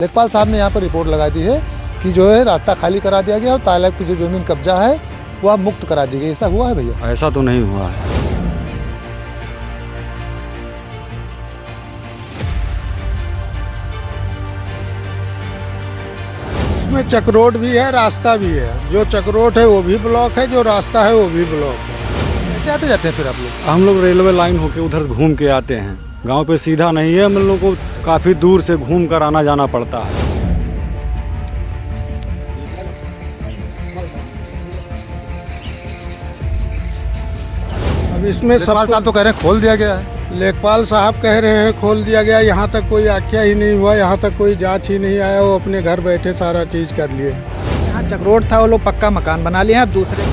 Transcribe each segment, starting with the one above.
लेखपाल साहब ने यहाँ पर रिपोर्ट लगा दी है कि जो है रास्ता खाली करा दिया गया और तालाब की जो जमीन कब्जा है वो अब मुक्त करा दी गई। ऐसा हुआ है भैया? ऐसा तो नहीं हुआ है। इसमें चक्रोट भी है, रास्ता भी है। जो चक्रोट है वो भी ब्लॉक है, जो रास्ता है वो भी ब्लॉक है। कैसे आते जाते हैं फिर आप लोग? हम लोग रेलवे लाइन होके उधर घूम के आते हैं। गांव पे सीधा नहीं है, हम लोग को काफ़ी दूर से घूम कर आना जाना पड़ता है। अब इसमें लेखपाल साहब तो कह रहे हैं खोल दिया गया है। लेखपाल साहब कह रहे हैं खोल दिया गया। यहाँ तक कोई आख्या ही नहीं हुआ, यहाँ तक कोई जांच ही नहीं आया। वो अपने घर बैठे सारा चीज़ कर लिए। यहाँ चक्रोट था, वो लोग पक्का मकान बना लिए हैं। अब दूसरे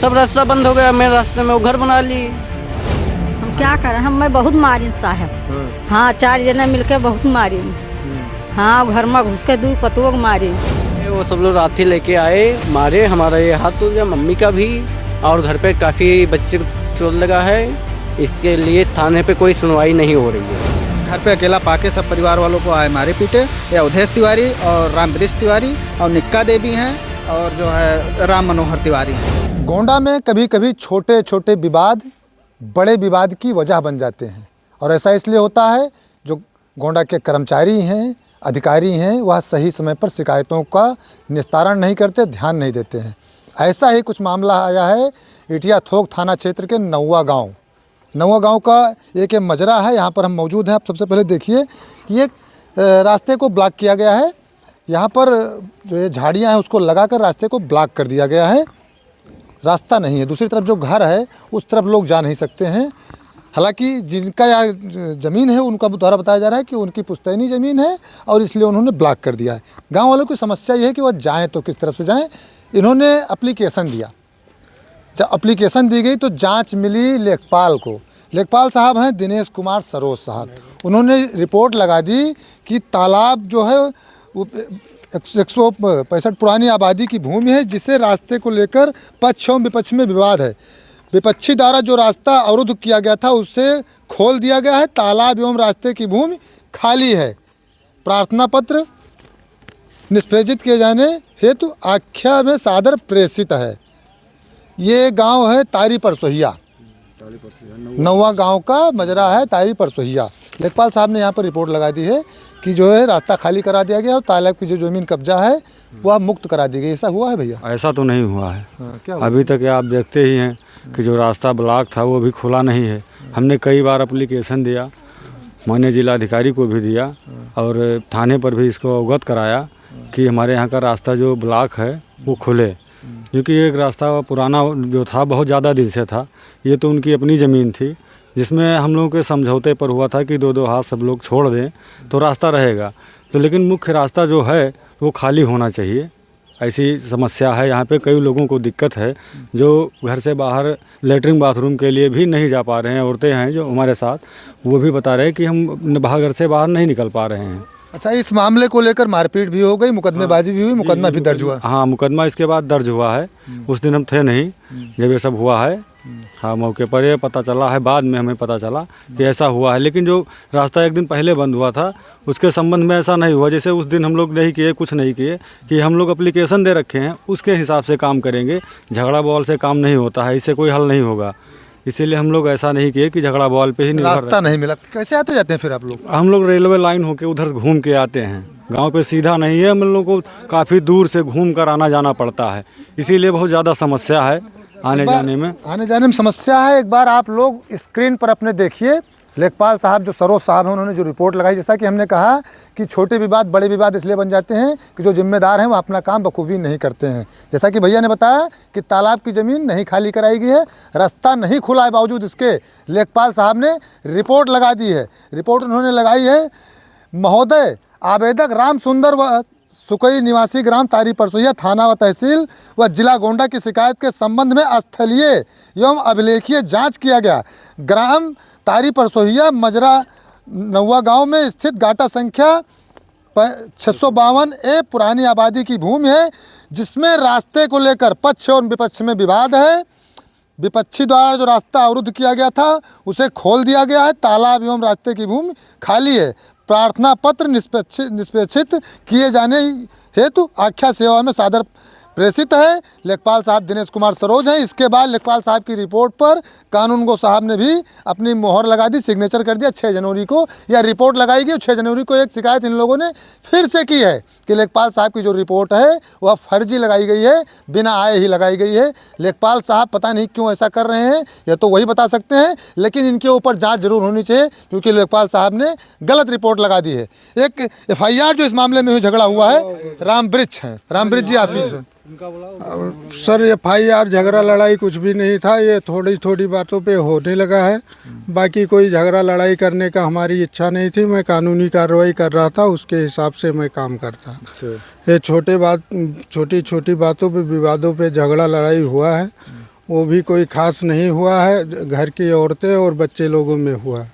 सब रास्ता बंद हो गया, मेरे रास्ते में वो घर बना ली। हम क्या करें, मैं बहुत मारी साहब। हाँ 4 जने मिलके बहुत मारी। हाँ घर में घुस के 2 पतुओं को मारी। वो सब लोग राथी लेके आए, मारे। हमारा ये हाथ टूट गया, मम्मी का भी, और घर पे काफ़ी बच्चे को चोट लगा है। इसके लिए थाने पे कोई सुनवाई नहीं हो रही है। घर पे अकेला पाके सब परिवार वालों को आए मारे पीटे। या उधेश तिवारी और रामवृक्ष तिवारी और निक्का देवी हैं और जो है राम मनोहर तिवारी हैं। गोंडा में कभी कभी छोटे छोटे विवाद बड़े विवाद की वजह बन जाते हैं, और ऐसा इसलिए होता है जो गोंडा के कर्मचारी हैं, अधिकारी हैं, वह सही समय पर शिकायतों का निस्तारण नहीं करते, ध्यान नहीं देते हैं। ऐसा ही कुछ मामला आया है इटिया थोक थाना क्षेत्र के नौवा गांव का एक मजरा है। यहाँ पर हम मौजूद हैं। आप सबसे पहले देखिए कि एक रास्ते को ब्लॉक किया गया है। यहाँ पर जो ये झाड़ियाँ हैं उसको लगाकर रास्ते को ब्लॉक कर दिया गया है। रास्ता नहीं है। दूसरी तरफ जो घर है उस तरफ लोग जा नहीं सकते हैं। हालांकि जिनका यहाँ ज़मीन है उनका द्वारा बताया जा रहा है कि उनकी पुश्तैनी ज़मीन है और इसलिए उन्होंने ब्लॉक कर दिया है। गांव वालों की समस्या ये है कि वह जाएं तो किस तरफ से जाएं। इन्होंने एप्लीकेशन दिया, जब एप्लीकेशन दी गई तो जांच मिली लेखपाल को। लेखपाल साहब हैं दिनेश कुमार सरोज साहब। उन्होंने रिपोर्ट लगा दी कि तालाब जो है वो 165 पुरानी आबादी की भूमि है, जिसे रास्ते को लेकर पक्ष एवं विपक्ष में विवाद है। विपक्षी द्वारा जो रास्ता अवरुद्ध किया गया था उससे खोल दिया गया है। तालाब एवं रास्ते की भूमि खाली है। प्रार्थना पत्र निष्पेषित किए जाने हेतु आख्या में सादर प्रेषित है। ये गांव है तारी परसोहिया, नौवा गांव का मजरा है तारी परसोहिया। लेखपाल साहब ने यहाँ पर रिपोर्ट लगा दी है कि जो है रास्ता खाली करा दिया गया और तालाब की जो जमीन कब्जा है वो अब मुक्त करा दी गई। ऐसा हुआ है भैया? ऐसा तो नहीं हुआ है। क्या हुआ? अभी तक आप देखते ही हैं कि जो रास्ता ब्लॉक था वो भी खुला नहीं है। हमने कई बार एप्लीकेशन दिया, माननीय जिलाधिकारी को भी दिया और थाने पर भी इसको अवगत कराया कि हमारे यहाँ का रास्ता जो ब्लॉक है वो खुले, क्योंकि एक रास्ता पुराना जो था बहुत ज़्यादा दिन से था। ये तो उनकी अपनी ज़मीन थी जिसमें हम लोगों के समझौते पर हुआ था कि 2-2 हाथ सब लोग छोड़ दें तो रास्ता रहेगा। तो लेकिन मुख्य रास्ता जो है वो खाली होना चाहिए। ऐसी समस्या है यहाँ पे। कई लोगों को दिक्कत है जो घर से बाहर लेटरिन बाथरूम के लिए भी नहीं जा पा रहे हैं। औरतें हैं जो हमारे साथ, वो भी बता रहे हैं कि हम घर से बाहर नहीं निकल पा रहे हैं। अच्छा, इस मामले को लेकर मारपीट भी हो गई, मुकदमेबाजी भी हुई, मुकदमा भी दर्ज हुआ? हाँ, मुकदमा इसके बाद दर्ज हुआ है। उस दिन हम थे नहीं जब ये सब हुआ है। हाँ, मौके पर ये पता चला है, बाद में हमें पता चला कि ऐसा हुआ है। लेकिन जो रास्ता एक दिन पहले बंद हुआ था उसके संबंध में ऐसा नहीं हुआ। जैसे उस दिन हम लोग नहीं किए, कुछ नहीं किए कि हम लोग एप्लीकेशन दे रखे हैं, उसके हिसाब से काम करेंगे। झगड़ा बवाल से काम नहीं होता है, इससे कोई हल नहीं होगा। इसीलिए हम लोग ऐसा नहीं किए कि झगड़ा बवाल पे ही रास्ता नहीं मिला। कैसे आते जाते हैं फिर आप लोग? हम लोग रेलवे लाइन होके उधर घूम के आते हैं। गांव पे सीधा नहीं है, हम लोग को काफ़ी दूर से घूम कर आना जाना पड़ता है। इसीलिए बहुत ज़्यादा समस्या है आने जाने में समस्या है। एक बार आप लोग स्क्रीन पर अपने देखिए, लेखपाल साहब जो सरोज साहब हैं उन्होंने जो रिपोर्ट लगाई। जैसा कि हमने कहा कि छोटे विवाद बड़े विवाद इसलिए बन जाते हैं कि जो जिम्मेदार हैं वो अपना काम बखूबी नहीं करते हैं। जैसा कि भैया ने बताया कि तालाब की ज़मीन नहीं खाली कराई गई है, रास्ता नहीं खुला है, बावजूद इसके लेखपाल साहब ने रिपोर्ट लगा दी है। रिपोर्ट उन्होंने लगाई है महोदय आवेदक राम सुंदर व सुकई निवासी ग्राम तारी परसोहिया थाना व तहसील व जिला गोंडा की शिकायत के संबंध में स्थलीय एवं अभिलेखीय जांच किया गया। ग्राम तारी परसोहिया मजरा नौवा गांव में स्थित गाटा संख्या 652 पुरानी आबादी की भूमि है, जिसमें रास्ते को लेकर पक्ष और विपक्ष में विवाद है। विपक्षी द्वारा जो रास्ता अवरुद्ध किया गया था उसे खोल दिया गया है। तालाब एवं रास्ते की भूमि खाली है। प्रार्थना पत्र निष्पेक्षित किए जाने हेतु आख्या सेवा में सादर प्रेषित है। लेखपाल साहब दिनेश कुमार सरोज हैं। इसके बाद लेखपाल साहब की रिपोर्ट पर कानूनगो साहब ने भी अपनी मोहर लगा दी, सिग्नेचर कर दिया। 6 जनवरी को यह रिपोर्ट लगाई गई। 6 जनवरी को एक शिकायत इन लोगों ने फिर से की है कि लेखपाल साहब की जो रिपोर्ट है वह फर्जी लगाई गई है, बिना आए ही लगाई गई है। लेखपाल साहब पता नहीं क्यों ऐसा कर रहे हैं, यह तो वही बता सकते हैं, लेकिन इनके ऊपर जांच जरूर होनी चाहिए क्योंकि लेखपाल साहब ने गलत रिपोर्ट लगा दी है। एक FIR जो इस मामले में हुई झगड़ा हुआ है, रामवृक्ष है। रामवृक्ष जी, आप ही सर FIR झगड़ा लड़ाई कुछ भी नहीं था, ये थोड़ी थोड़ी बातों पे होने लगा है। बाकी कोई झगड़ा लड़ाई करने का हमारी इच्छा नहीं थी। मैं कानूनी कार्रवाई कर रहा था, उसके हिसाब से मैं काम करता। ये छोटी छोटी बातों पे, विवादों पे झगड़ा लड़ाई हुआ है, वो भी कोई खास नहीं हुआ है। घर की औरतें और बच्चे लोगों में हुआ है।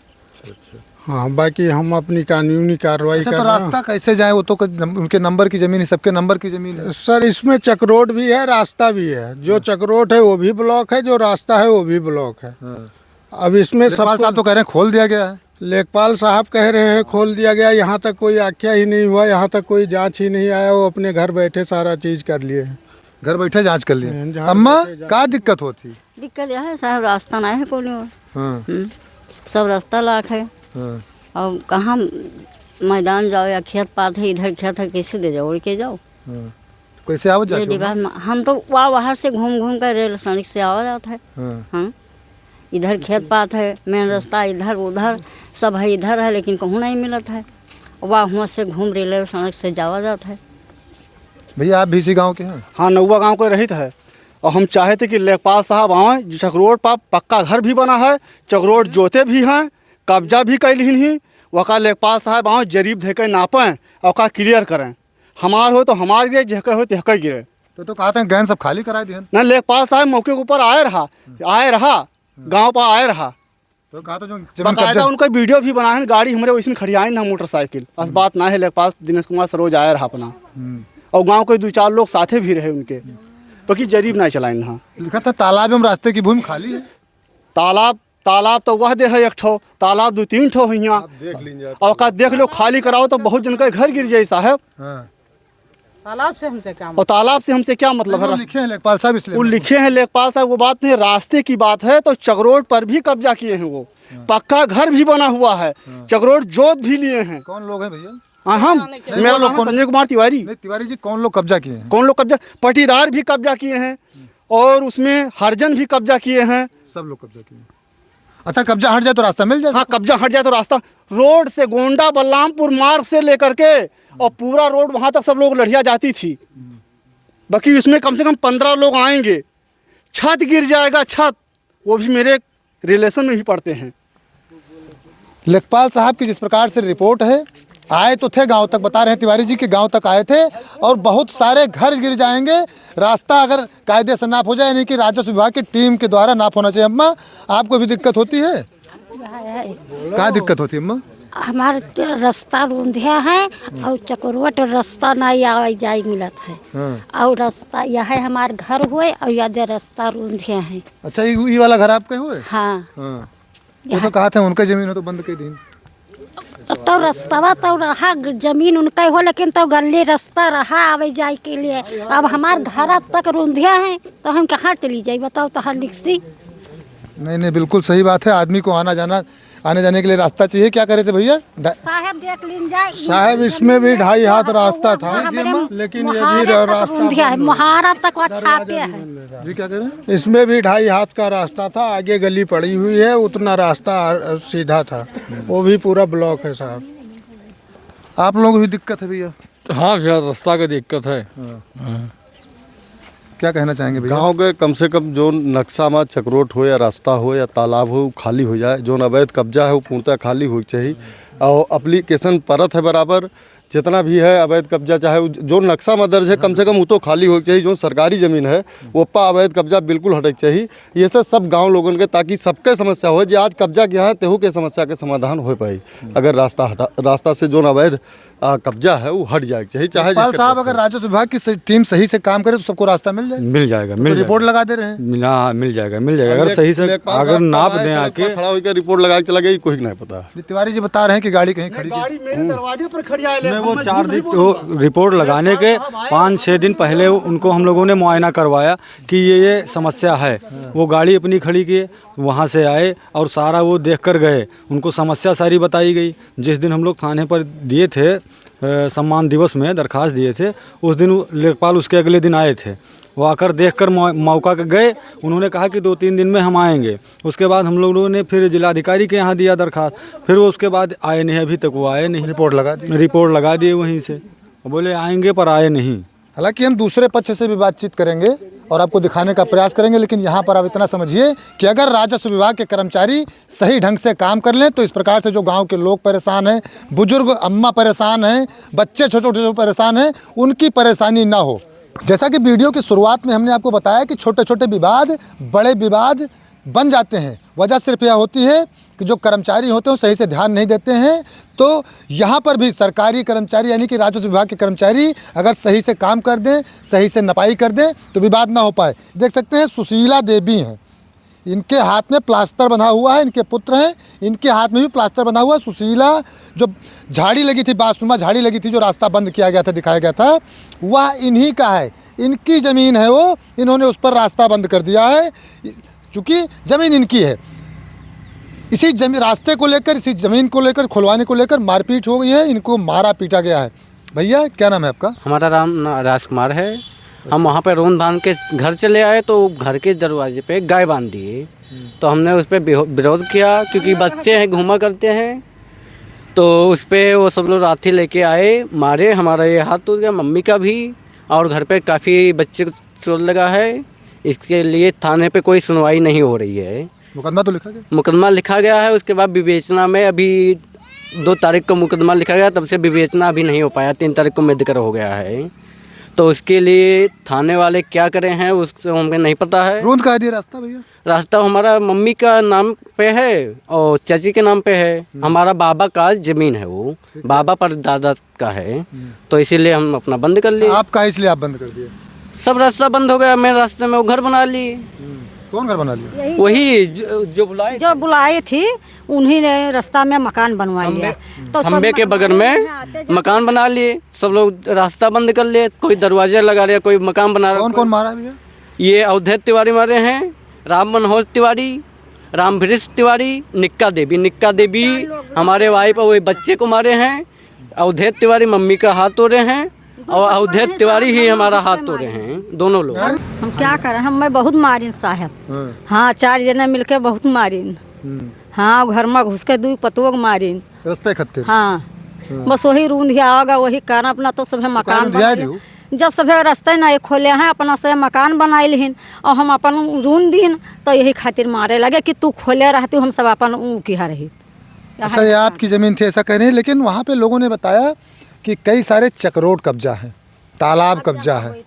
हाँ, बाकी हम अपनी कानूनी कार्रवाई कर तो रहे हैं। रास्ता कैसे जाए, वो तो उनके नंबर की ज़मीन है, सबके नंबर की ज़मीन है। सर इसमें चक्रोड भी है, रास्ता भी है। जो चक्रोड है वो भी ब्लॉक है, जो रास्ता है वो भी ब्लॉक है। अब इसमें लेखपाल साहब तो कह रहे हैं खोल दिया गया है। लेखपाल साहब कह रहे हैं खोल दिया गया। यहाँ तक कोई आख्या ही नहीं हुआ, यहाँ तक कोई जांच ही नहीं आया। वो अपने घर बैठे सारा चीज़ कर लिए हैं। घर बैठे जांच कर लिए। जहाँ अम्मा बैठे क्या दिक्कत होती? दिक्कत यह है साहब, रास्ता नहीं है कोई और। हाँ, सब रास्ता लाख है हाँ। और कहाँ मैदान जाओ या खेत पात है, इधर खेत है, कैसे दे जाओ, उड़ के जाओ। कैसे आवत ये जाके? डिबार हम तो बाहर से घूम घूम कर रेल सड़क से आवा जाता है। हाँ। हाँ, इधर खेत पात है, मेन रास्ता इधर उधर सब है, इधर है लेकिन कहूँ नहीं मिलता है। वहाँ से घूम रेल सड़क से जावा जाता है। भैया आप भी इसी गाँव के हैं? हाँ, नौवा गांव के रहित है और हम चाहते कि लेखपाल साहब आए। चकरोड पर पक्का घर भी बना है, चकरोड जोते भी हैं, कब्जा भी कैलिन ही। वका लेखपाल साहब आए, जरीब धे के नापें और का क्लियर करें। हमार हो तो हमार गिरे, जहके हो तहके गिरे। तो कहते हैं गैन सब खाली करा दिए। न लेखपाल साहब मौके के ऊपर आए रहा गांव पर आए रहा। तो कहा तो जो बाकायदा उनका वीडियो भी बना है। गाड़ी हमारे वैसे खड़ी आई ना, मोटरसाइकिल। बस बात ना है, लेखपाल दिनेश कुमार सरोज आया रहा अपना, और गांव के 2-4 लोग साथे भी रहे उनके, बाकी जरीब ना चलाए। हाँ, लिखा था तालाब एवं रास्ते की भूमि खाली है। तालाब तो वह दे है, एक ठो तालाब 2-3 ठो है यहाँ। और का देख लो, खाली कराओ तो बहुत जन का घर गिर जाए साहब। तालाब से हमसे क्या और तालाब से हमसे क्या मतलब है? लिखे हैं लेखपाल साहब, इसलिए वो लिखे हैं लेखपाल साहब, वो बात नहीं, रास्ते की बात है। तो चकरोड पर भी कब्जा किए हैं, वो पक्का घर भी बना हुआ है, चकरोड जोत भी लिए हैं। कौन लोग हैं भैया? हम मेरा लोग संजय कुमार तिवारी। नहीं तिवारी जी, कौन लोग कब्जा किए हैं? कौन लोग कब्जा? पटीदार भी कब्जा किए हैं और उसमें हरजन भी कब्जा किए हैं। सब लोग कब्जा किए। अच्छा, कब्जा हट जाए तो रास्ता मिल जाए? हाँ, कब्जा हट जाए तो रास्ता रोड से गोंडा बलरामपुर मार्ग से लेकर के और पूरा रोड वहाँ तक सब लोग लड़िया जाती थी। बाकी उसमें कम से कम 15 लोग आएंगे। छत गिर जाएगा, छत, वो भी मेरे रिलेशन में ही पड़ते हैं। लेखपाल साहब की जिस प्रकार से रिपोर्ट है, आए तो थे गांव तक, बता रहे हैं तिवारी जी के गांव तक आए थे, और बहुत सारे घर गिर जाएंगे। रास्ता अगर कायदे से नाप हो जाए, यानी कि राजस्व विभाग की टीम के द्वारा नाप होना चाहिए। अम्मा आपको भी दिक्कत होती है? क्या दिक्कत होती है अम्मा? हमारे रास्ता रूंधिया है और चकरोट रास्ता नहीं आवाई जाई मिलत है। और रास्ता यह है हमारे घर हुए और याद रास्ता रूंधिया है। अच्छा, ये वाला घर आपके हुए? हाँ, वो तो कहा था उनका जमीन हो तो बंद कर दी। तो रास्ता तो रहा, जमीन उनका हो, लेकिन तो गली रास्ता रहा आवे जाए के लिए। अब हमारे घर तक रूंधिया है तो हम कहाँ चली जाए बताओ? तो हर लिखसी नहीं, बिल्कुल सही बात है। आदमी को आने जाने के लिए रास्ता चाहिए। क्या करे थे भैया? साहब देख लीन जाए साहब, इसमें भी 2.5 हाथ रास्ता था, लेकिन ये भी रास्ता है, मुहारा तक छापे है। जी क्या करें? इसमें भी 2.5 हाथ का रास्ता था। आगे गली पड़ी हुई है, उतना रास्ता सीधा था, वो भी पूरा ब्लॉक है साहब। आप लोगों को भी दिक्कत है भैया? हाँ भैया, रास्ता का दिक्कत है। क्या कहना चाहेंगे भैया? गाँव के कम से कम जो नक्शा में चकरोट हो या रास्ता हो या तालाब हो, खाली हो जाए। जो अवैध कब्जा है वो पूर्णतः खाली हो चाहिए। और एप्लीकेशन परत है बराबर, जितना भी है अवैध कब्जा, चाहे जो नक्शा में दर्ज है कम से कम वो तो खाली हो चाहिए। जो सरकारी ज़मीन है वो पर अवैध कब्जा बिल्कुल हटक चाहिए। ये सब गांव लोगों के, ताकि सबके समस्या हो, जो आज कब्जा किया है तेहू के समस्या के समाधान हो पाई। अगर रास्ता से जो अवैध कब्जा है वो हट जाए चाहिए। चाहे साहब अगर राजस्व विभाग की टीम सही से काम करे तो सबको रास्ता मिल जाएगा। मिल जाएगा, मिल जाएगा। रिपोर्ट लगा दे रहे हैं। मिल जाएगा अगर सही से अगर नाप दें आके खड़ा होकर रिपोर्ट लगा के चला गया, कोई नहीं पता। तिवारी जी बता रहे हैं कि गाड़ी कहीं खड़ी थी। गाड़ी मेरे दरवाजे पर खड़ी है। वो 4 दिन तो रिपोर्ट लगाने के 5-6 दिन पहले उनको हम लोगों ने मुआयना करवाया कि ये समस्या है। वो गाड़ी अपनी खड़ी किए, वहाँ से आए और सारा वो देख कर गए। उनको समस्या सारी बताई गई। जिस दिन हम लोग थाने पर दिए थे सम्मान दिवस में दरखास्त दिए थे, उस दिन लेखपाल उसके अगले दिन आए थे। वो आकर देखकर मौका के गए। उन्होंने कहा कि 2-3 दिन में हम आएंगे। उसके बाद हम लोगों ने फिर जिलाधिकारी के यहाँ दिया दरखास्त, फिर वो उसके बाद आए नहीं। अभी तक वो आए नहीं। रिपोर्ट लगा दिए वहीं से, बोले आएंगे पर आए नहीं। हालांकि हम दूसरे पक्ष से भी बातचीत करेंगे और आपको दिखाने का प्रयास करेंगे, लेकिन यहाँ पर आप इतना समझिए कि अगर राजस्व विभाग के कर्मचारी सही ढंग से काम कर लें तो इस प्रकार से जो गांव के लोग परेशान हैं, बुजुर्ग अम्मा परेशान हैं, बच्चे छोटे छोटे परेशान हैं, उनकी परेशानी ना हो। जैसा कि वीडियो की शुरुआत में हमने आपको बताया कि छोटे छोटे विवाद बड़े विवाद बन जाते हैं। वजह सिर्फ यह होती है कि जो कर्मचारी होते हैं सही से ध्यान नहीं देते हैं। तो यहाँ पर भी सरकारी कर्मचारी यानी कि राजस्व विभाग के कर्मचारी अगर सही से काम कर दें, सही से नपाई कर दें तो विवाद ना हो पाए। देख सकते हैं सुशीला देवी हैं, इनके हाथ में प्लास्टर बंधा हुआ है, इनके पुत्र हैं, इनके हाथ में भी प्लास्टर बंधा हुआ है। सुशीला जो झाड़ी लगी थी, बांसनुमा झाड़ी लगी थी, जो रास्ता बंद किया गया था, दिखाया गया था, वह इन्हीं का है। इनकी ज़मीन है वो, इन्होंने उस पर रास्ता बंद कर दिया है चूँकि ज़मीन इनकी है। इसी रास्ते को लेकर, इसी ज़मीन को लेकर, खुलवाने को लेकर मारपीट हो गई है। इनको मारा पीटा गया है। भैया क्या नाम है आपका? हमारा नाम राजकुमार है। हम वहाँ पे रोन बांध के घर चले आए तो घर के दरवाजे पे गाय बांध दिए। तो हमने उस पर विरोध किया क्योंकि बच्चे हैं, घूमा करते हैं। तो उस पर वो सब लोग लाठी लेके आए, मारे। हमारा ये हाथ टूट गया, मम्मी का भी, और घर पे काफ़ी बच्चे को चोट लगा है। इसके लिए थाने पे कोई सुनवाई नहीं हो रही है। मुकदमा तो लिखा गया? मुकदमा लिखा गया है। उसके बाद विवेचना में अभी 2 तारीख को मुकदमा लिखा गया, तब से विवेचना अभी नहीं हो पाया। 3 तारीख को मेडिकल हो गया है। तो उसके लिए थाने वाले क्या करें हैं उससे हमें नहीं पता है। रोड कहाँ दिया रास्ता भैया? रास्ता हमारा मम्मी का नाम पे है और चाची के नाम पे है। हमारा बाबा का ज़मीन है, वो बाबा पर दादा का है। तो इसीलिए हम अपना बंद कर लिए। आपका इसलिए आप बंद कर दिए? सब रास्ता बंद हो गया। मेरे रास्ते में वो घर बना लिए। कौन घर बना लिया? वही जो बुलाए थी उन्हीं ने रास्ता में मकान बनवा लिया। तो खंबे के बगल में मकान बना लिए। सब लोग रास्ता बंद कर लिए। कोई दरवाजे लगा रहे, कोई मकान बना रहा। कौन मारा भैया? ये अवधेश तिवारी मारे हैं, राम मनोहर तिवारी, राम वृष तिवारी, निक्का देवी हमारे वाइफ और बच्चे को मारे हैं। अवधेश तिवारी मम्मी का हाथ तोड़े हैं और अवधेश तिवारी ही हमारा हाथ तोड़े हैं, दोनों लोग। हम क्या करें, मैं बहुत मारिन साहब। हाँ 4 जने मिलके बहुत मारिन। हाँ घर में घुस के 2 पतोग मारिन रास्ते खत्ते। हाँ बस वही रूंधिया होगा, वही कारण अपना तो सब मकान जब सब रास्ते ना खोले हैं अपना से मकान बनाए लिन और हम अपन रून दिन तो यही खातिर मारे लगे कि तू खोले रहती हम सब अपन किया रही। अच्छा ये आपकी ज़मीन थी ऐसा कह रहे हैं, लेकिन वहाँ पे लोगों ने बताया कि कई सारे चक्रोट कब्जा है, तालाब कब्जा है।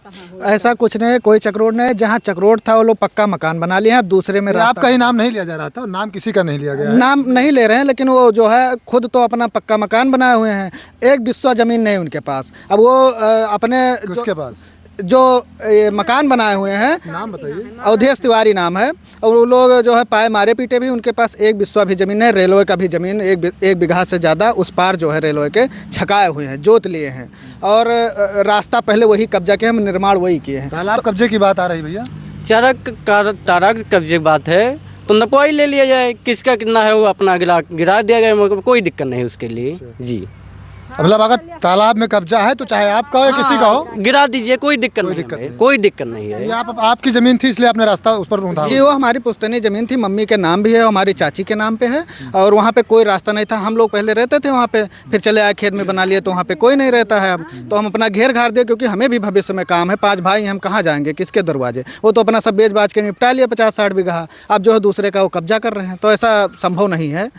ऐसा कुछ नहीं है, कोई चक्रोट नहीं है। जहाँ चक्रोट था वो लोग पक्का मकान बना लिए हैं। अब दूसरे में आपका ही नाम नहीं लिया जा रहा था? नाम किसी का नहीं लिया गया? नाम नहीं ले रहे हैं, लेकिन वो जो है खुद तो अपना पक्का मकान बनाए हुए हैं। एक बिस्वा ज़मीन नहीं उनके पास। अब वो अपने उसके पास जो मकान बनाए हुए हैं, नाम बताइए। अवधेश तिवारी नाम है। और वो लोग जो है पाए मारे पीटे भी, उनके पास 1 बिस्वा भी ज़मीन है। रेलवे का भी ज़मीन 1 बीघा से ज़्यादा उस पार जो है रेलवे के छकाए हुए हैं, जोत लिए हैं। और रास्ता पहले वही कब्जा के, हम निर्माण वही किए हैं। तालाब कब्जे की बात आ रही भैया? तारा कब्जे की बात है तो नपवाई ले लिया जाए। किसका कितना है वो अपना गिरा दिया जाए, कोई दिक्कत नहीं उसके लिए जी। मतलब अगर तालाब में कब्जा है तो चाहे आपका हो या किसी का हो, गिरा दीजिए, कोई दिक्कत नहीं है। ये आपकी ज़मीन थी इसलिए आपने रास्ता उस पर ढूंढा? जी वो हमारी पुश्तैनी ज़मीन थी, मम्मी के नाम भी है, हमारी चाची के नाम पे है। और वहाँ पे कोई रास्ता नहीं था। हम लोग पहले रहते थे वहाँ पे, फिर चले आए खेत में बना लिए, तो वहाँ पे कोई नहीं रहता है अब। तो हम अपना घेर घार दिए, क्योंकि हमें भी भविष्य में काम है। 5 भाई हम कहाँ जाएंगे, किसके दरवाजे? वो तो अपना सब बेच बाच के निपटा लिया 50-60 बीघा। अब जो है दूसरे का वो कब्जा कर रहे हैं, तो ऐसा संभव नहीं है।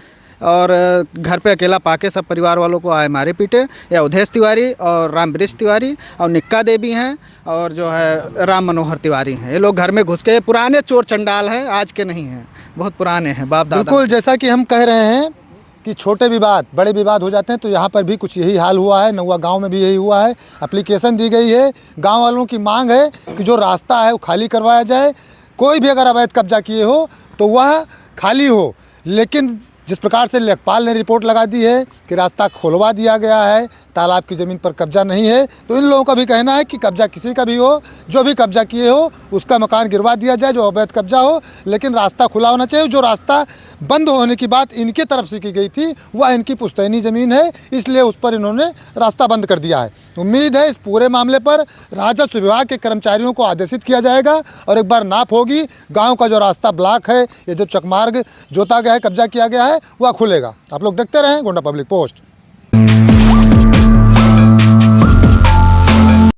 और घर पे अकेला पाके सब परिवार वालों को आए मारे पीटे। या अवधेश तिवारी और रामवृक्ष तिवारी और निक्का देवी हैं और जो है राम मनोहर तिवारी हैं। ये लोग घर में घुस के, पुराने चोर चंडाल हैं, आज के नहीं हैं, बहुत पुराने हैं, बाप दादा। बिल्कुल, जैसा कि हम कह रहे हैं कि छोटे विवाद बड़े विवाद हो जाते हैं, तो यहाँ पर भी कुछ यही हाल हुआ है। नौवा गांव में भी यही हुआ है। एप्लीकेशन दी गई है, गांव वालों की मांग है कि जो रास्ता है वो खाली करवाया जाए। कोई भी अगर अवैध कब्जा किए हो तो वह खाली हो, लेकिन जिस प्रकार से लेखपाल ने रिपोर्ट लगा दी है कि रास्ता खोलवा दिया गया है, तालाब की ज़मीन पर कब्जा नहीं है, तो इन लोगों का भी कहना है कि कब्जा किसी का भी हो, जो भी कब्जा किए हो उसका मकान गिरवा दिया जाए, जो अवैध कब्जा हो, लेकिन रास्ता खुला होना चाहिए। जो रास्ता बंद होने की बात इनके तरफ से की गई थी वह इनकी पुश्तैनी ज़मीन है, इसलिए उस पर इन्होंने रास्ता बंद कर दिया है। उम्मीद है इस पूरे मामले पर राजस्व विभाग के कर्मचारियों को आदेशित किया जाएगा और एक बार नाप होगी, गाँव का जो रास्ता ब्लॉक है, ये जो चकमार्ग जोता गया है, कब्जा किया गया है, वह खुलेगा। आप लोग देखते रहें गोंडा पब्लिक पोस्ट।